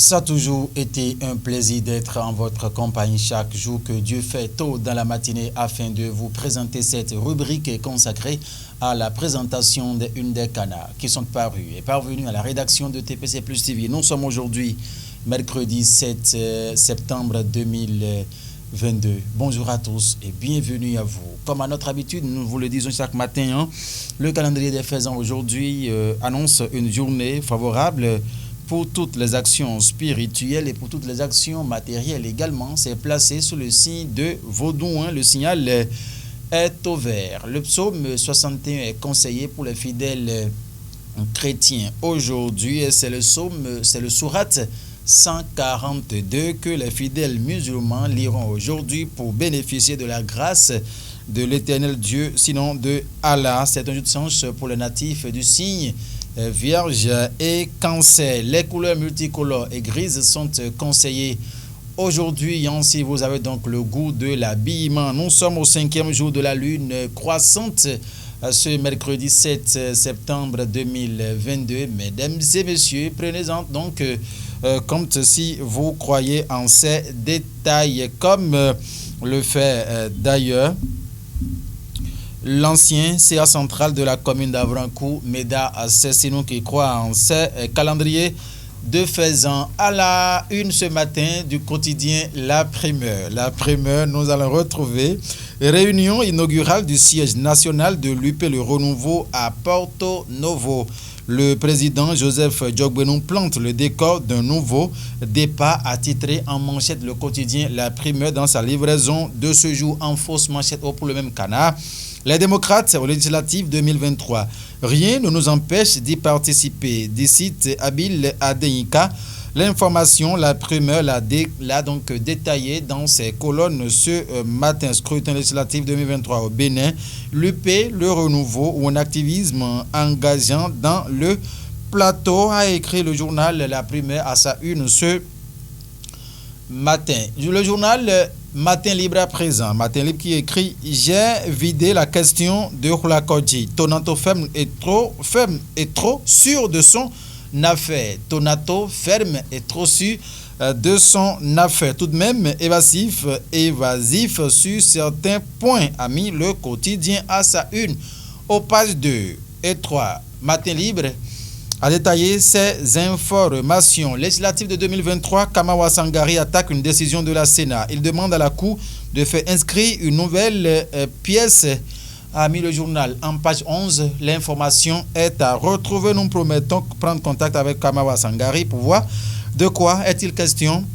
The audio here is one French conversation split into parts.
Ça a toujours été un plaisir d'être en votre compagnie chaque jour que Dieu fait tôt dans la matinée afin de vous présenter cette rubrique consacrée à la présentation d'une des canards qui sont parus et parvenus à la rédaction de TPC Plus TV. Nous sommes aujourd'hui mercredi 7 septembre 2022. Bonjour à tous et bienvenue à vous. Comme à notre habitude, nous vous le disons chaque matin, le calendrier des faisans aujourd'hui annonce une journée favorable pour toutes les actions spirituelles et pour toutes les actions matérielles également. C'est placé sous le signe de Vaudou. Le signal est au vert. Le psaume 61 est conseillé pour les fidèles chrétiens aujourd'hui. C'est le sourate 142 que les fidèles musulmans liront aujourd'hui pour bénéficier de la grâce de l'éternel Dieu, sinon de Allah. C'est un jour de chance pour les natifs du signe Vierge et Cancer. Les couleurs multicolores et grises sont conseillées aujourd'hui. Si vous avez donc le goût de l'habillement, nous sommes au 5e jour de la lune croissante ce mercredi 7 septembre 2022. Mesdames et messieurs, prenez-en donc compte si vous croyez en ces détails, comme le fait d'ailleurs l'ancien CA central de la commune d'Avrancourt, Meda Sessinou, qui croit en ces calendriers de faisans. À la une ce matin du quotidien La Primeur. La Primeur, nous allons retrouver réunion inaugurale du siège national de l'UP Le Renouveau à Porto Novo. Le président Joseph Djogbenou plante le décor d'un nouveau départ, attitré en manchette le quotidien La Primeur dans sa livraison de ce jour en fausse manchette pour le même canard. Les démocrates aux législatives 2023. Rien ne nous empêche d'y participer. D'ici Abil Adenika, l'information, La Primeur l'a donc détaillé dans ses colonnes ce matin. Scrutin législatif 2023 au Bénin. L'UP, le renouveau ou un activisme engageant dans le plateau, a écrit le journal La Primeur à sa une ce matin. Le journal Matin Libre à présent. Matin Libre qui écrit: j'ai vidé la question de Hulakodji. Tonato ferme et trop sûr de son affaire. Tonato ferme et trop sûr de son affaire. Tout de même évasif sur certains points, a mis le quotidien à sa une. Aux pages 2 et 3, Matin Libre a détaillé ces informations. Législative de 2023, Kamawa Sangari attaque une décision de la Sénat. Il demande à la Cour de faire inscrire une nouvelle pièce, a mis le journal. En page 11, l'information est à retrouver. Nous promettons prendre contact avec Kamawa Sangari pour voir de quoi est-il question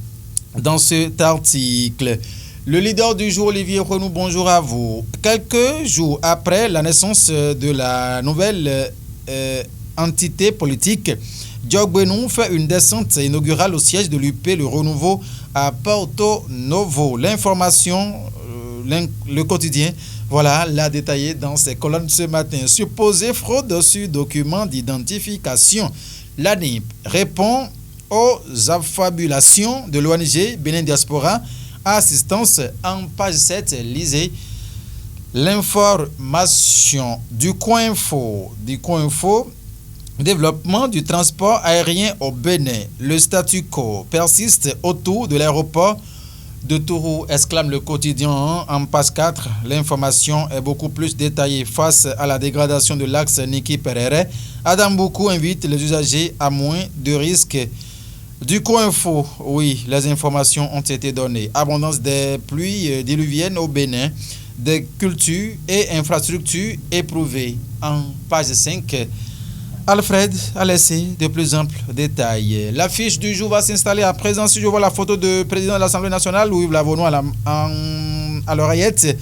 dans cet article. Le leader du jour, Olivier Renou, bonjour à vous. Quelques jours après la naissance de la nouvelle entité politique, Djogbenou fait une descente inaugurale au siège de l'UP Le Renouveau à Porto Novo. L'information, le quotidien, voilà, l'a détaillé dans ses colonnes ce matin. Supposée fraude sur document d'identification. L'ANIP répond aux affabulations de l'ONG Bénin Diaspora. Assistance en page 7, lisez l'information du Coin Info. Développement du transport aérien au Bénin. Le statu quo persiste autour de l'aéroport de Tourou, exclame le quotidien en page 4. L'information est beaucoup plus détaillée. Face à la dégradation de l'axe Niki-Perere, Adam Boukou invite les usagers à moins de risques. Du coup, info, oui, les informations ont été données. Abondance des pluies diluviennes au Bénin, des cultures et infrastructures éprouvées. En page 5, Alfred a laissé de plus amples détails. L'affiche du jour va s'installer à présent. Si je vois la photo du président de l'Assemblée nationale, Louis Lavonneau à l'oreillette,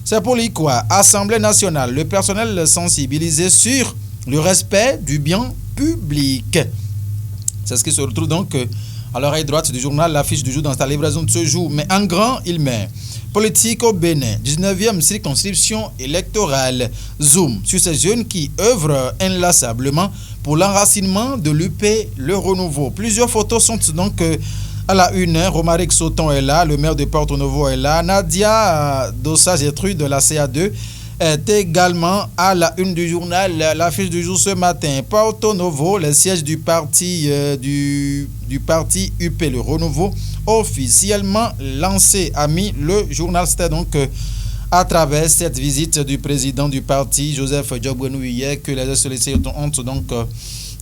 c'est pour lui quoi? Assemblée nationale, le personnel sensibilisé sur le respect du bien public. C'est ce qui se retrouve donc à l'oreille droite du journal, l'affiche du jour dans sa livraison de ce jour. Mais en grand, il met politique au Bénin, 19e circonscription électorale. Zoom sur ces jeunes qui œuvrent inlassablement pour l'enracinement de l'UP Le Renouveau. Plusieurs photos sont donc à la une. Romaric Sauton est là, le maire de Porto Novo est là, Nadia Dossa Gertrude de la CA2 est également à la une du journal. L'affiche du jour ce matin. Porto Novo, le siège du parti parti UP, le Renouveau, officiellement lancé, a mis le journal. C'était donc à travers cette visite du président du parti, Joseph Diogbenou, hier, que les SLC ont donc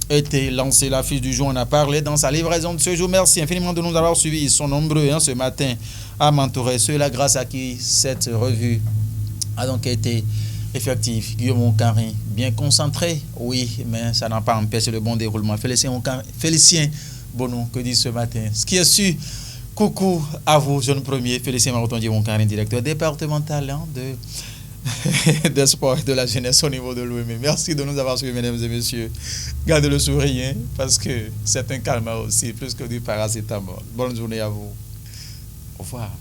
été lancé. L'affiche du jour, on a parlé dans sa livraison de ce jour. Merci infiniment de nous avoir suivis. Ils sont nombreux ce matin à m'entourer. Ceux-là grâce à qui cette revue a donc été effective. Guillaume Carin, bien concentré, oui, mais ça n'a pas empêché le bon déroulement. Félicien Bonon, que dit ce matin. Ce qui est sûr, coucou à vous, jeune premier. Félicien Maroton Guillaume Carin, directeur départemental de sport et de la jeunesse au niveau de l'OM. Merci de nous avoir suivis, mesdames et messieurs. Gardez le sourire, parce que c'est un calme aussi, plus que du paracétamol. Bonne journée à vous. Au revoir.